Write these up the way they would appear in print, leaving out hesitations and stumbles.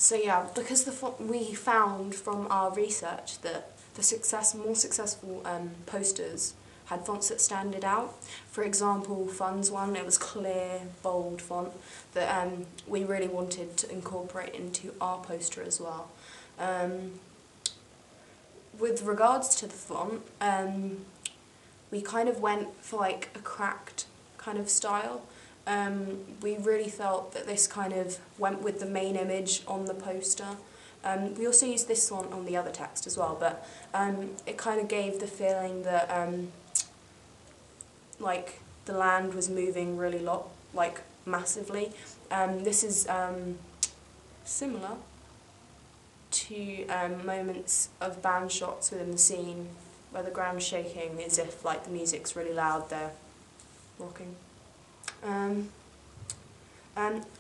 So yeah, because we found from our research that the more successful posters had fonts that standed out. For example, Fun's one, it was clear, bold font that we really wanted to incorporate into our poster as well. With regards to the font, we kind of went for like a cracked kind of style. We really felt that this kind of went with the main image on the poster. We also used this font on the other text as well, but it kind of gave the feeling that like the land was moving really massively. This is similar to moments of band shots within the scene where the ground's shaking as if like the music's really loud, they're rocking.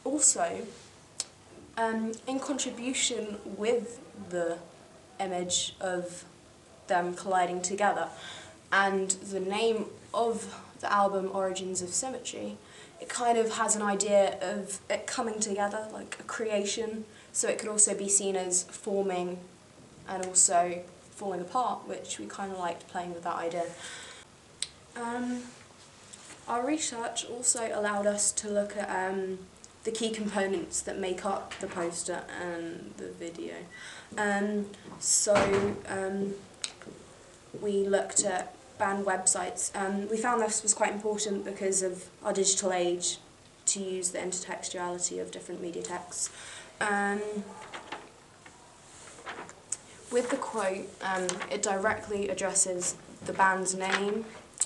Also, in contribution with the image of them colliding together and the name of the album Origins of Symmetry, it kind of has an idea of it coming together, like a creation, so it could also be seen as forming and also falling apart, which we kind of liked playing with that idea. Our research also allowed us to look at the key components that make up the poster and the video. We looked at band websites. We found this was quite important because of our digital age, to use the intertextuality of different media texts. With the quote, it directly addresses the band's name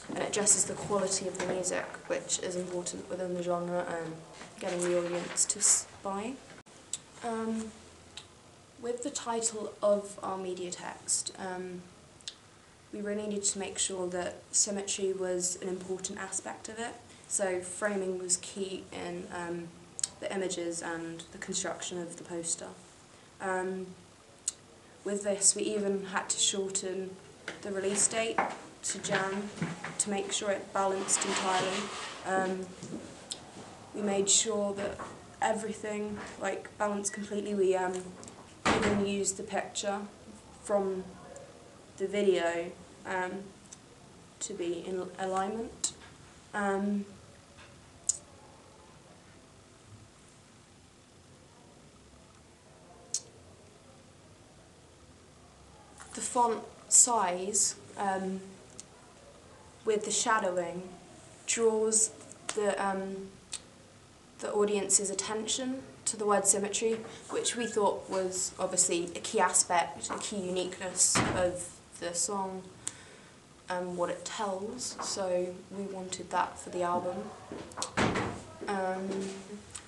and it addresses the quality of the music, which is important within the genre and getting the audience to buy. With the title of our media text, we really needed to make sure that symmetry was an important aspect of it. So framing was key in the images and the construction of the poster. With this, we even had to shorten the release date to Jan to make sure it balanced entirely. We made sure that everything balanced completely. We even used the picture from the video to be in alignment. The font size with the shadowing draws the audience's attention to the word symmetry, which we thought was obviously a key aspect, a key uniqueness of the song and what it tells, so we wanted that for the album.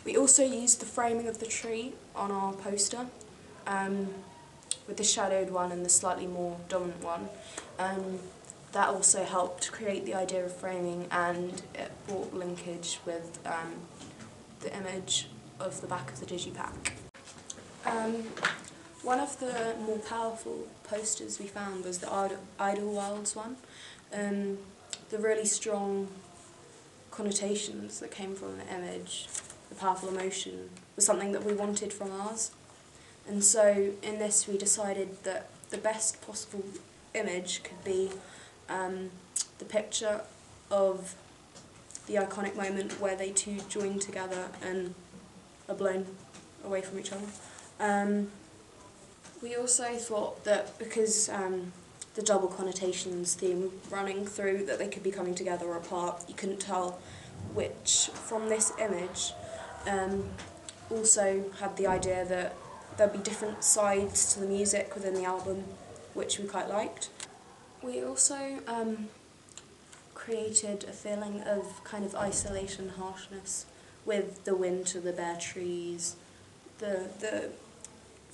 We also used the framing of the tree on our poster, with the shadowed one and the slightly more dominant one. That also helped create the idea of framing, and it brought linkage with the image of the back of the digi-pak. One of the more powerful posters we found was the Idleworlds one. The really strong connotations that came from the image, the powerful emotion, was something that we wanted from ours. And so in this we decided that the best possible image could be the picture of the iconic moment where they two join together and are blown away from each other. We also thought that because the double connotations theme running through, that they could be coming together or apart, you couldn't tell which from this image. Also had the idea that there'd be different sides to the music within the album, which we quite liked. We also created a feeling of kind of isolation, harshness, with the wind to the bare trees. The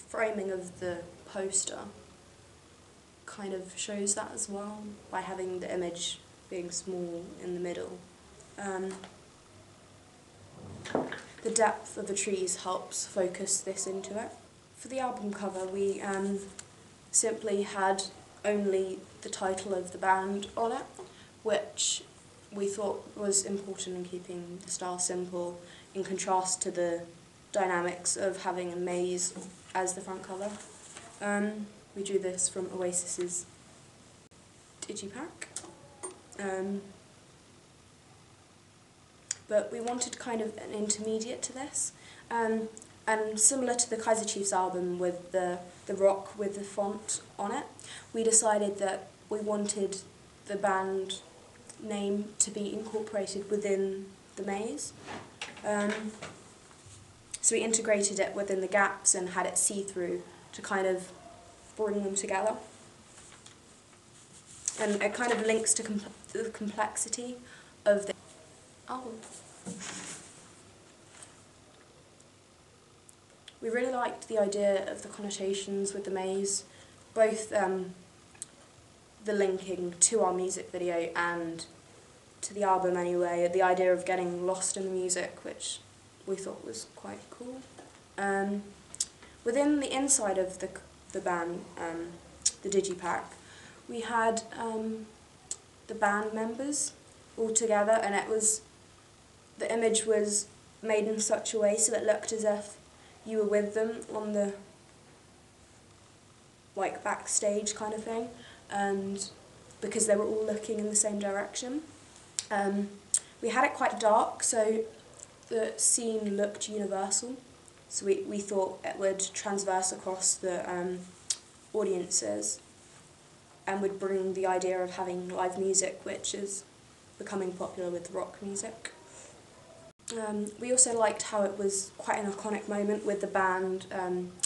framing of the poster kind of shows that as well, by having the image being small in the middle. The depth of the trees helps focus this into it. For the album cover, we simply had only the title of the band on it, which we thought was important in keeping the style simple in contrast to the dynamics of having a maze as the front cover. We drew this from Oasis's digi-pak. But we wanted kind of an intermediate to this. And similar to the Kaiser Chiefs album with the rock with the font on it, we decided that we wanted the band name to be incorporated within the maze. So we integrated it within the gaps and had it see-through to kind of bring them together. And it kind of links to the complexity of the album. We really liked the idea of the connotations with the maze, both the linking to our music video and to the album anyway, the idea of getting lost in the music, which we thought was quite cool. Within the inside of the band, the digi-pak, we had the band members all together, and the image was made in such a way so it looked as if you were with them on the backstage kind of thing, and because they were all looking in the same direction. We had it quite dark, so the scene looked universal, so we thought it would transverse across the audiences and would bring the idea of having live music, which is becoming popular with rock music. We also liked how it was quite an iconic moment with the band,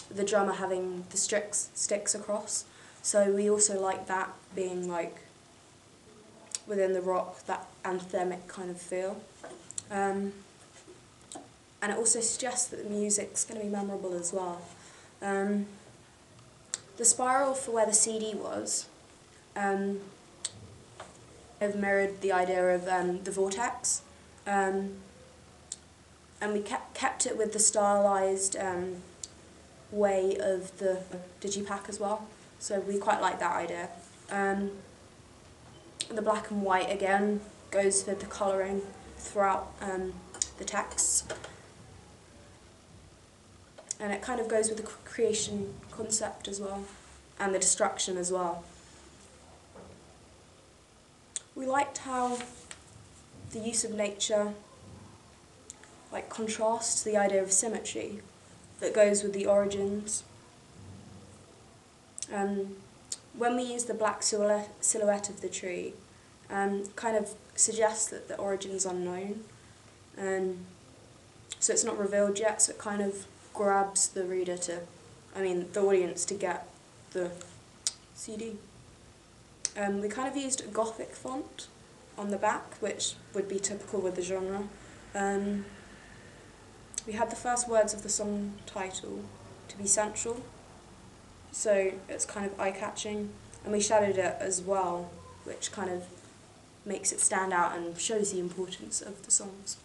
the drummer having the sticks across, so we also liked that being within the rock, that anthemic kind of feel. And it also suggests that the music's going to be memorable as well. The spiral for where the CD was have mirrored the idea of the vortex, and we kept it with the stylized way of the digi-pak as well, so we quite like that idea. The black and white again goes for the colouring throughout the texts, and it kind of goes with the creation concept as well, and the destruction as well. We liked how the use of nature contrasts the idea of symmetry that goes with the origins. When we use the black silhouette of the tree, kind of suggests that the origin's unknown, so it's not revealed yet, so it kind of grabs the reader the audience to get the CD. We kind of used a Gothic font on the back, which would be typical with the genre. We had the first words of the song title to be central, so it's kind of eye-catching, and we shadowed it as well, which kind of makes it stand out and shows the importance of the songs.